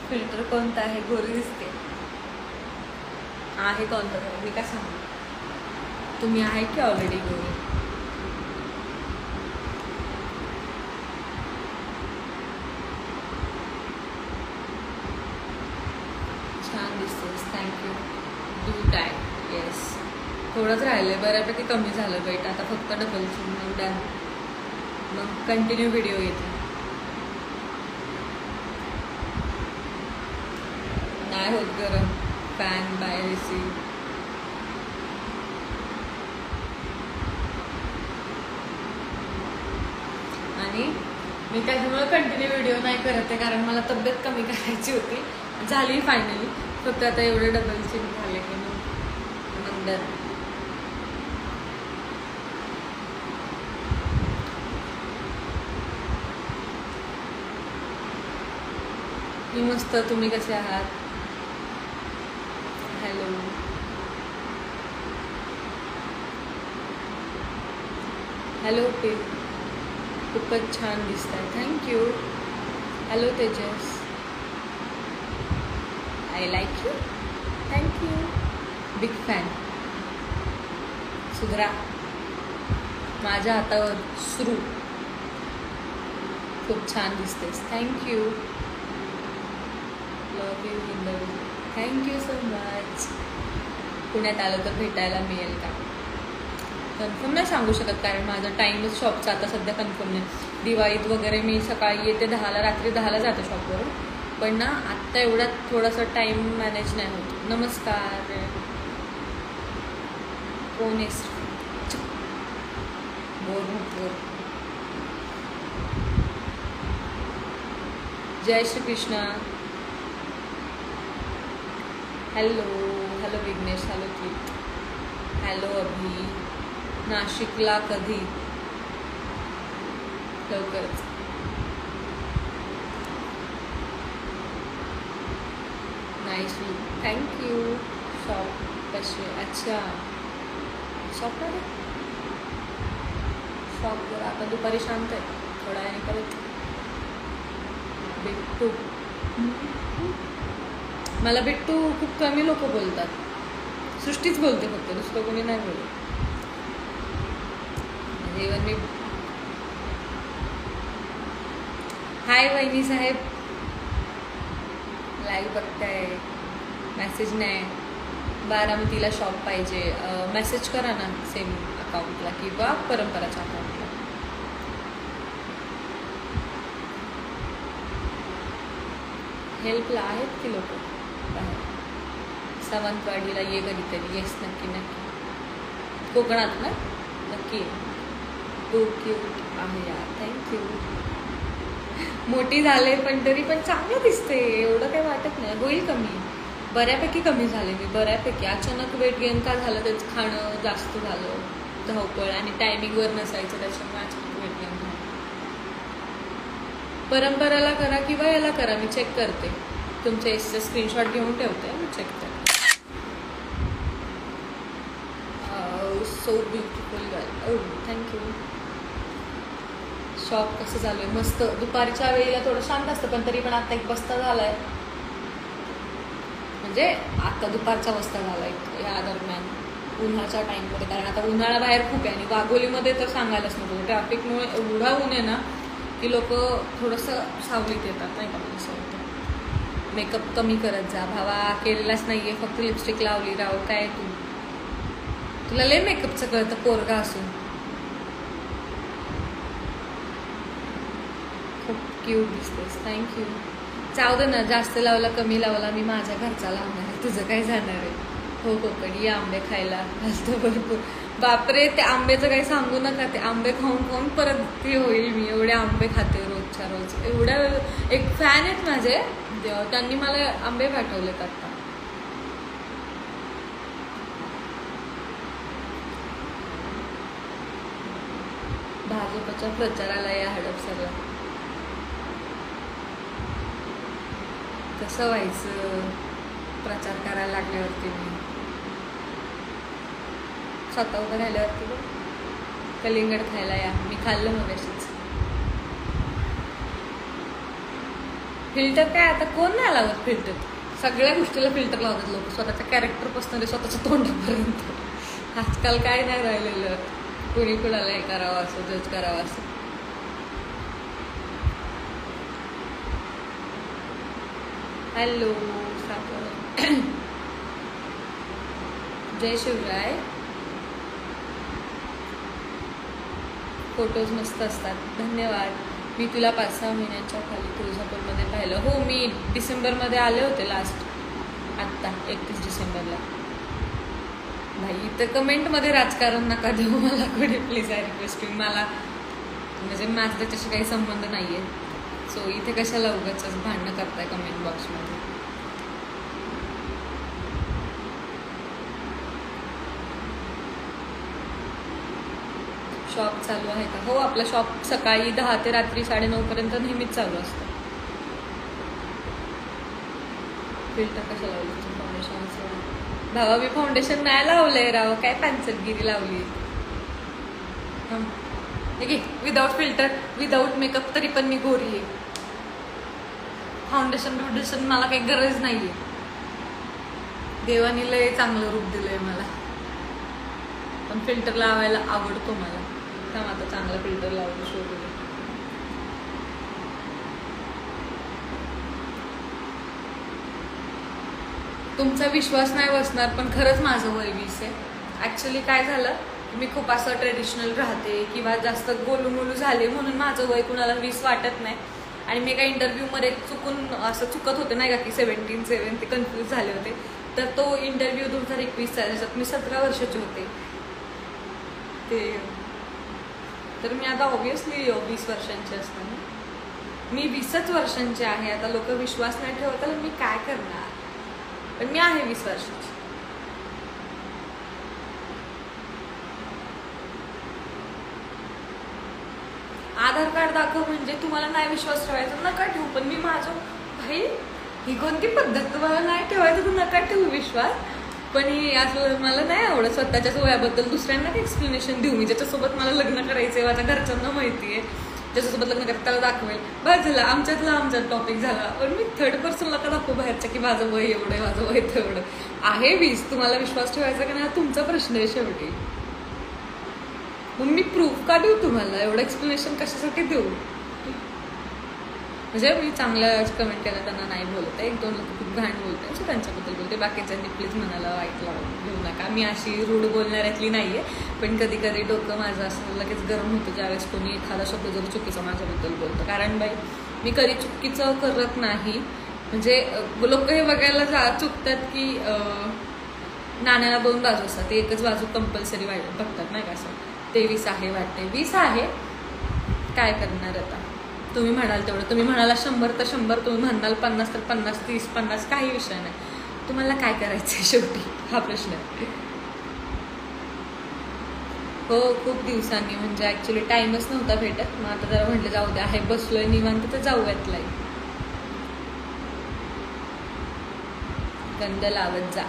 Filter कोणता आहे? गोरी दिसते आहे कोणतं तरी, मी काय सांगू. तुम्ही आहे की ऑलरेडी गोरी? छान दिसतेस, थँक्यू. Do tie. येस, थोडंच राहिलं, बऱ्यापैकी कमी झालं वेट. आता फक्त डबल चिन, मग डन, मग कंटिन्यू व्हिडिओ येते. नाही होत गरम. फॅन बाय रिसीव. आणि मी त्याच्यामुळे कंटिन्यू व्हिडिओ नाही करत आहे, कारण मला तब्येत कमी करायची होती. झाली फायनली. फक्त आता एवढे डबल चिन झाले की मग डन. मी मस्त. तुम्ही कसे आहात? हॅलो. हॅलो पे, खूपच छान दिसत आहे, thank you. Hello Tejas, I like you, thank you. Big fan. सुधरा. माझ्या हातावर सुरू. खूप छान दिसतेस, thank you. Love you Hindavi, thank you so much. पुण्यात आलं तर भेटायला मिळेल का? कन्फर्म नाही सांगू शकत, कारण माझा टाईमच शॉपचा आता सध्या कन्फर्म नाही. दिवाळीत वगैरे मी सकाळी येते 10ला, रात्री 10ला जाते शॉपवरून. पण ना आत्ता एवढ्यात थोडासा टाईम मॅनेज नाही होत. नमस्कार. कोण आहेस? बोर. जय Shri Krishna. Hello. Hello Vighnesh. Hello की. हॅलो अभि. नाशिकला कधी? लवकरच. नाईस. थँक्यू. शॉप कसे? अच्छा, शॉपमध्ये शॉपवर आता दुपारी शांत आहे, थोडा वेळाने परत. बिट्टू. मला बिट्टू खूप कमी लोक बोलतात. सृष्टीच बोलते फक्त, दुसरं कोणी नाही बोलत. इवन मी. हाय वहिनी साहेब. लाईव्ह बघताय, मेसेज नाही. बारामतीला शॉप पाहिजे. मेसेज करा ना सेम अकाउंटला किंवा परंपराच्या अकाउंटला. हेल्पला आहेत की लोक बाहेर. सावंतवाडीला ये कधीतरी. येस, नक्की नक्की. कोकणात ना? नक्की. टू क्यूट आहे यार, थँक्यू. मोठी झाले पण तरी पण चांगलं दिसते, एवढं काही वाटत नाही. होईल कमी, बऱ्यापैकी कमी झाले मी, बऱ्यापैकी. अचानक वेट गेन का झालं? त्याचं खाणं जास्त झालं, धावपळ आणि टायमिंगवर नसायचं, त्याच्यामुळे अचानक वेट गेन झालं. परंपराला करा किंवा याला करा, मी चेक करते. तुमच्या एसचा स्क्रीनशॉट घेऊन ठेवते, मी चेक करते. So beautiful girl. Thank you. Shop कसं चालू आहे? मस्त. दुपारच्या वेळेला थोडं शांत असतं, पण तरी पण आता एक बस्ता झाला आहे. म्हणजे आता दुपारचा बस्ता झाला आहे या दरम्यान, उन्हाच्या टाईममध्ये. कारण आता उन्हाळा बाहेर खूप आहे आणि वाघोलीमध्ये तर सांगायलाच नको. ट्रॅफिकमुळे एवढा ऊन आहे ना की लोक थोडंसं सावलीत येतात, नाही का? मला असं होतं. मेकअप कमी करत जा भावा. केलेलाच नाही आहे, फक्त लिपस्टिक लावली. राव काय तुला लय मेकअपचं कळतं, पोरगा असून. खूप क्यूट दिसतेस, थँक्यू. जाऊ दे ना, जास्त लावला कमी लावला, मी माझ्या घरचा लावणार आहे. तुझं काय जाणार आहे? हो कोकणी, आंबे खायला घालतो भरपूर. बापरे, ते आंब्याचं काही सांगू नका. ते आंबे खाऊन खाऊन परत ती होईल मी. एवढे आंबे खाते रोजच्या रोज. एवढ्या एक फॅन आहेत माझे, त्यांनी मला आंबे पाठवलेत आता. भाजपच्या प्रचाराला या हडपसरला. कसं व्हायचं प्रचार करायला लागल्यावरती? मी स्वतः उभं राहिल्यावरती कलिंगड खायला या. मी खाल्लं मगाशीच. फिल्टर काय आता कोण नाही लावत फिल्टर. सगळ्या गोष्टीला फिल्टर लावतात लोक, स्वतःच्या कॅरेक्टरपासून स्वतःच्या तोंडापर्यंत. आजकाल काय नाही राहिलेलं, कोणी कुणाला हे करावं असं, जज करावं असं. हॅलो जय शिवराय. फोटोज मस्त असतात, धन्यवाद. मी तुला 5-6 महिन्यांच्या खाली तुळजापूरमध्ये पाहिलं. हो, मी डिसेंबरमध्ये आले होते लास्ट, आत्ता 31 डिसेंबरला. नाही, इथं कमेंटमध्ये राजकारण नका देऊ मला कोणी, प्लीज. I request you. मला म्हणजे माझं त्याच्याशी काही संबंध नाही आहे. सो इथे कशाला उगाच भांडणं करताय कमेंट बॉक्समध्ये. शॉप चालू आहे का? हो, आपलं शॉप सकाळी 10 ते रात्री 9:30 पर्यंत नेहमीच चालू असतं. फिल्टर कसं लावलं? फाउंडेशन भावा, मी फाउंडेशन नाही लावलंय राव, काय पांचटगिरी लावली. विदाउट फिल्टर, विदाउट मेकअप तरी पण मी गोरी आहे. फाउंडेशन मला काही गरज नाहीये. देवानी लय चांगलं रूप दिलंय मला, पण फिल्टर लावायला आवडतो मला. तर आता चांगला फिल्टर लावून शोधू. तुमचा विश्वास नाही बसणार, पण खरंच माझं वय 20 आहे. ऍक्च्युली काय झालं, मी खूप असं ट्रेडिशनल राहते किंवा जास्त गोलूमोलू झाले म्हणून माझं वय कुणाला 20 वाटत नाही. आणि मी काही इंटरव्ह्यूमध्ये चुकत होते नाही का की 17 ते कन्फ्यूज झाले होते. तर तो इंटरव्ह्यू 2021चा, ज्याच्यात मी 17 वर्षाची होते. ते तर मी आता ऑब्व्हियसली 20 वर्षांची असताना, मी 20च वर्षांची आहे. आता लोक विश्वास नाही ठेवत, तर मी काय करणार, पण मी आहे 20 वर्षाची. आधार कार्ड दाखव म्हणजे तुम्हाला नाही विश्वास ठेवायचा, नका ठेवू. पण मी माझं भाई, ही कोणती पद्धत? तुम्हाला नाही ठेवायचं तर नका ठेवू विश्वास. पण ही असं मला नाही आवडत स्वतःच्याच वयाबद्दल दुसऱ्यांना एक्सप्लेनेशन देऊ. मी ज्याच्यासोबत मला लग्न करायचंय, माझ्या घरच्यांना माहितीये, ज्याच्यासोबत लग्न करायचं त्याला दाखवेल. बस झालं, आमच्यात टॉपिक झाला. पण मी थर्ड पर्सनला का दाखवू बाहेरच्या की माझं वय एवढं आहे, माझं वय तेवढं आहे. 20, तुम्हाला विश्वास ठेवायचा का नाही हा तुमचा प्रश्न आहे शेवटी. मग मी प्रूफ का देऊ तुम्हाला? एवढं एक्सप्लेनेशन कशासाठी देऊ? म्हणजे मी चांगल्या कमेंट केलं त्यांना नाही बोलत आहे. 1-2 लोक खूप घाण बोलतात, सो त्यांच्याबद्दल बोलते. बाकीच्यांनी प्लीज मनाला वाईट घेऊ नका. मी अशी रूढ बोलणाऱ्यातली नाही आहे, पण कधी कधी डोकं माझं असं लगेच गरम होतं ज्यावेळेस कोणी एखादा शब्द जर चुकीचा माझ्याबद्दल बोलतो. कारण बाई, मी कधी चुकीचं करत नाही. म्हणजे लोक हे बघायला चुकतात की नाण्याला 2 बाजू असतात, ते एकच बाजू कंपल्सरी बघतात नाही का. असं 23 आहे वाटते, 20 आहे, काय करणार आता. तुम्ही म्हणाल तेवढं, तुम्ही म्हणाला 100 तर 100, तुम्ही म्हणाल 50 तर 50, 30-50, काही विषय नाही. तुम्हाला काय करायचंय शेवटी, हा प्रश्न आहे. हो, खूप दिवसांनी, म्हणजे ऍक्च्युली टाइमच नव्हता भेटत. मग आता जरा म्हटलं जाऊ दे, आहे बसलोय निवांत तर जाऊयात लाईव्ह. गंध लावत जा.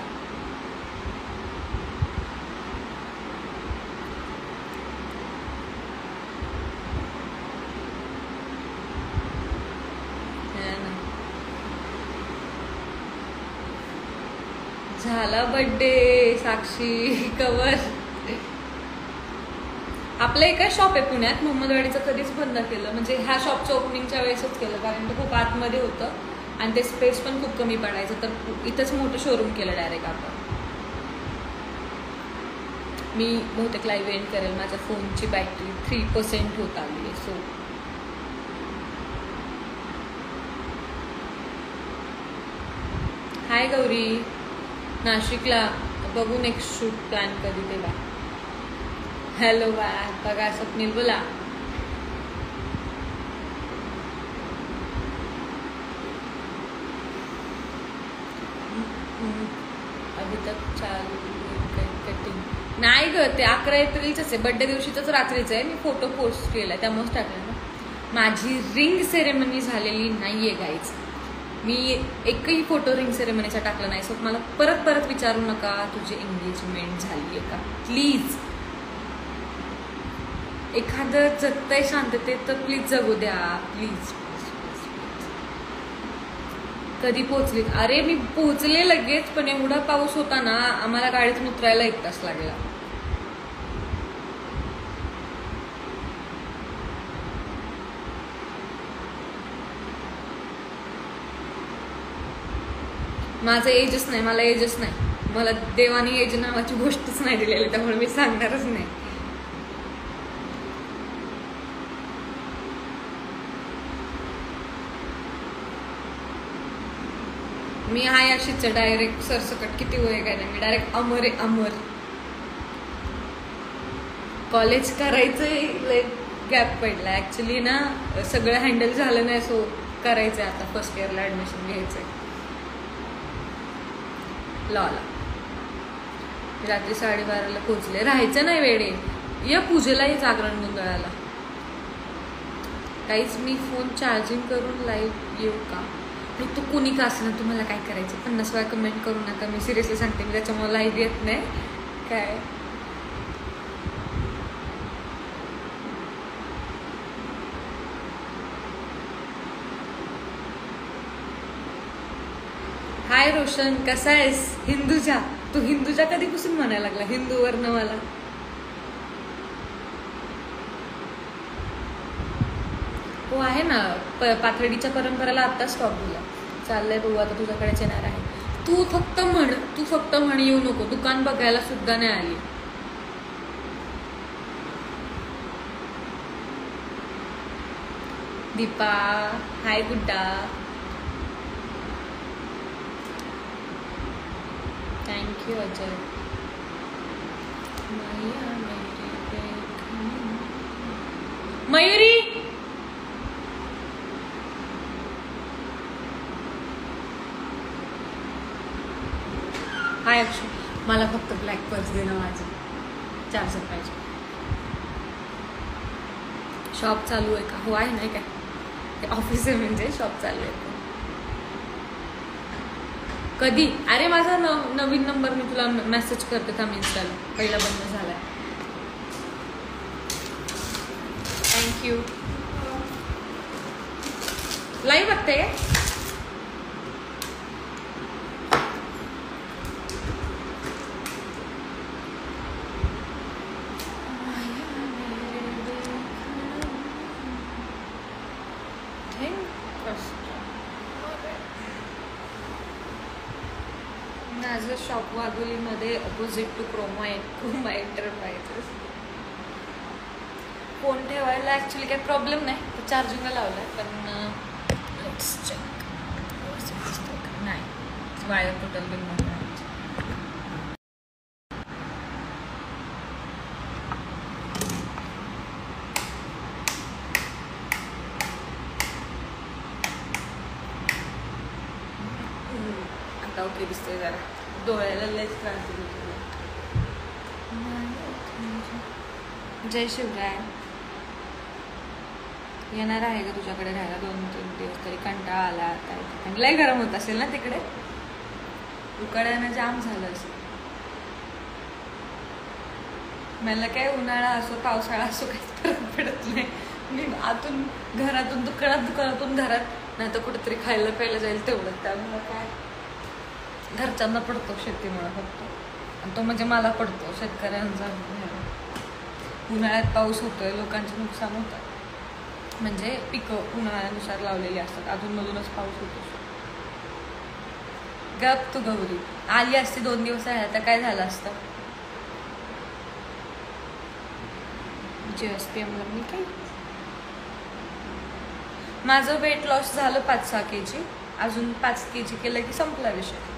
झाला बर्थडे साक्षी कवर. आपलं एकच शॉप आहे पुण्यात, मोहम्मदवाडीचं कधीच बंद केलं. म्हणजे ह्या शॉपचं ओपनिंगच्या वेळेसच केलं, कारण ते खूप आतमध्ये होतं आणि ते स्पेस पण खूप कमी पडायचं. तर इथंच मोठं शोरूम केलं डायरेक्ट आपण. मी बहुतेक लाईव्ह एंड करेल. माझ्या फोनची बॅटरी 3% होत आली आहे. सो हाय गौरी, नाशिकला बघू नेक्स्ट शूट प्लॅन कधी तेव्हा. हॅलो बाय, बघा स्वप्नील बोला. अभी तक चालू कटिंग नाही ग, ते 11 एप्रिलचंच आहे, बर्थडे दिवशीच रात्रीच आहे. मी फोटो पोस्ट केलाय त्यामुळेच टाकला ना. माझी रिंग सेरेमनी झालेली नाहीये गाईज. मी एकही फोटो रिंग सेरेमनीचा टाकला नाही. सो मला परत विचारू नका तुझी एंगेजमेंट झाली आहे का, प्लीज. एखादं जगतंय शांततेत तर प्लीज जगू द्या, प्लीज. कधी पोहोचली? अरे मी पोहोचले लगेच, पण एवढा पाऊस होता ना, आम्हाला गाडीतून उतरायला 1 तास लागला. माझं एजच नाही, मला एजच नाही. मला देवाने एज नावाची गोष्टच नाही दिलेली, त्यामुळे मी सांगणारच नाही. मी आहे अशीच डायरेक्ट सरसकट. किती वय काय नाही, मी डायरेक्ट अमर आहे, अमर. कॉलेज करायचंय, गॅप पडला ऍक्च्युली ना, सगळं हँडल झालं नाही, सो करायचंय आता. फर्स्ट इयरला ऍडमिशन घ्यायचंय लॉला. रात्री 12:30ला पोहोचले. राहायचं नाही वेडे, या पूजेलाही जागरण गोंधळाला. काहीच मी फोन चार्जिंग करून लाईव्ह येऊ का? तू कुणी का असं ना, तुम्हाला काय करायचं 50 वेळा कमेंट करू नका. मी सिरियसली सांगते, मी त्याच्यामुळे लाईव्ह येत नाही. काय हाय रोशन, कसा आहेस? हिंदूजा, तू हिंदूजा कधीपासून म्हणायला लागला? हिंदूवरनं मला हो आहे ना. पाथर्डीच्या परंपरेला आता स्टॉप दिला. चाललंय बघू आता, तुझ्याकडेच येणार आहे. तू फक्त म्हण, येऊ नको. दुकान बघायला सुद्धा नाही आली. दीपा हाय गुड्डा, थँक्यू अजय. मयुरी हाय अक्षय. मला फक्त ब्लॅक पर्स दे ना, माझं चार्जर पाहिजे. शॉप चालू आहे का? हो आहे नाही काय, ऑफिस आहे म्हणजे शॉप चालू आहे. कधी? अरे माझा नवीन नंबर मी तुला मेसेज करते थांब इन्स्टाला. पहिला बंद झालाय. थँक्यू. लाईव्ह बघते काय? माझं शॉप वाघोलीमध्ये opposite to Croma enterprises. Phone ठेवायला ॲक्च्युली काही प्रॉब्लेम नाही, तर चार्जिंगला लावलाय. पण लेट्स चेक. नाही, वायर टोटल बिल नाही. आता ओके दिसतोय जरा. डोळ्याला लयच त्रास देतो. जय शिवराय. येणार आहे का तुझ्याकडे राहायला 2-3 दिवस तरी? कंटाळा आला आता. लय गरम होत असेल ना तिकडे? उकाड्यानं जाम झालं असेल. मला काय उन्हाळा असो पावसाळा असो काही फरक पडत नाही. मी आतून घरातून दुकानातून घरात, नाही तर कुठेतरी खायला प्यायला जाईल तेवढं. त्यामुळं काय घरच्यांना पडतो शेतीमुळे फक्त, आणि तो म्हणजे मला पडतो शेतकऱ्यांचा. उन्हाळ्यात पाऊस होतोय, लोकांचे नुकसान होतं. म्हणजे पिकं उन्हाळ्यानुसार लावलेली असतात, अधूनमधूनच पाऊस होतो. गप तू गौरी. आली असती 2 दिवस राहायला तर काय झालं असतं? GSPM मी काय, माझं वेट लॉस झालं 5-6 kg. अजून 5 kg केलं की संपला विषय.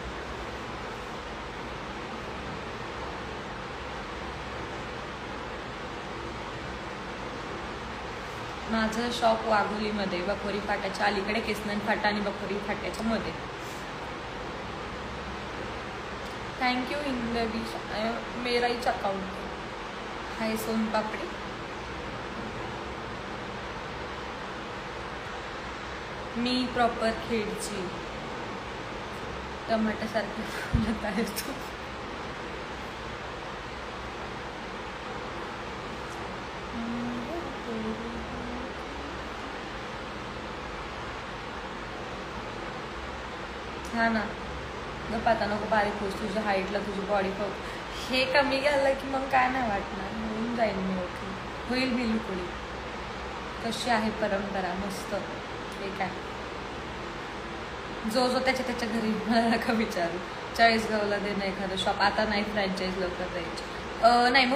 माझं शॉप वाघोलीमध्ये, बखोरी फाट्याच्या अलीकडे, केसनन फाटा आणि बखोरी फाट्याच्या मध्ये. थँक्यू हिंदवी. मेराईच अकाउंट. हाय सोनपापडी. मी प्रॉपर खेडची. टमाट्यासारखं फुलत आहे तू. हा ना, गप्प आता नको बारीक होस, तुझ्या हाईटला तुझी बॉडी हे कमी झालं की मग काय नाही वाटणार, होऊन जाईल मी ओके, होईल मी लुकडी. कशी आहे परंपरा, मस्त. हे काय जो जो त्याच्या घरी, मला नका विचारू. 40गावला दे ना एखादं शॉप. आता नाही, फ्रँचाईज लवकर द्यायची. नाही,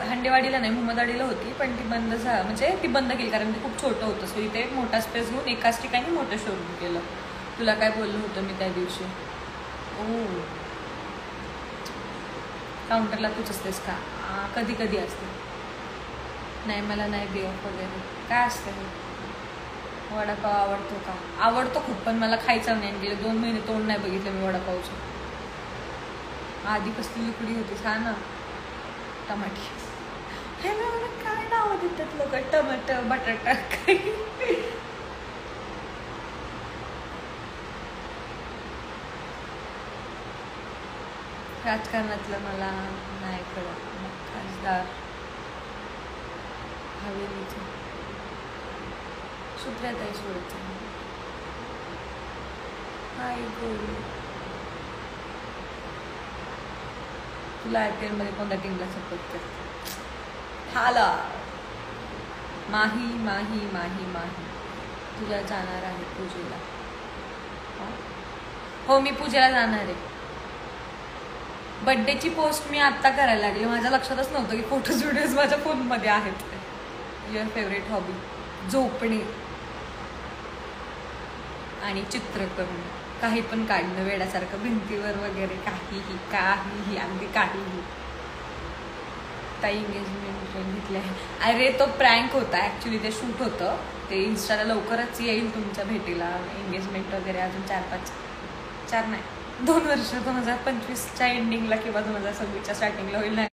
हंडेवाडीला नाही, मुहम्मदवाडीला होती, पण ती बंद म्हणजे ती बंद केली कारण ते खूप छोटं होतं. सो इथे मोठा स्पेस घेऊन एकाच ठिकाणी मोठं शोरूम केलं. तुला काय बोललं होतं मी त्या दिवशी? ओ, काउंटरला तूच असतेस का? कधी कधी असते. नाही, मला नाही बे ऑफ वगैरे. काय असतं हे? वडापाव आवडतो का? आवडतो खूप, पण मला खायचं नाही. गेले 2 महिने तोंड नाही बघितलं मी वडापावचं. आधी कसली लुकडी होती, हा ना. टमाटी. हे ना, मला काय नाव देतात लोक, टमाटर, बटाटा, काही. राजकारणातलं मला नाही कळत. खासदार हवेलीचं सुप्रियाताई सुळेचं. हाय गोरी. तुला IPL मध्ये कोणत्या टीमला सपोर्ट करते? हाला. माही माही माही माही. तुझ्या जाणार आहे पूजेला? हो, मी पूजेला जाणार आहे. बड्डेची पोस्ट मी आत्ता करायला लागले, माझ्या लक्षातच नव्हतं की फोटोज व्हिडिओज माझ्या फोनमध्ये आहेत. Your favourite hobby? झोपणे आणि चित्र करणं, काही पण काढणं वेड्यासारखं भिंतीवर वगैरे, काहीही काहीही अगदी काहीही. ताई एंगेजमेंट रिंग घेतली आहे. अरे तो प्रँक होता ॲक्च्युली, ते शूट होतं. ते इन्स्टाला लवकरच येईल तुमच्या भेटीला. एंगेजमेंट वगैरे अजून 4 नाही 2 वर्ष, 2025च्या एंडिंगला किंवा 2026च्या स्टार्टिंगला होईल. नाही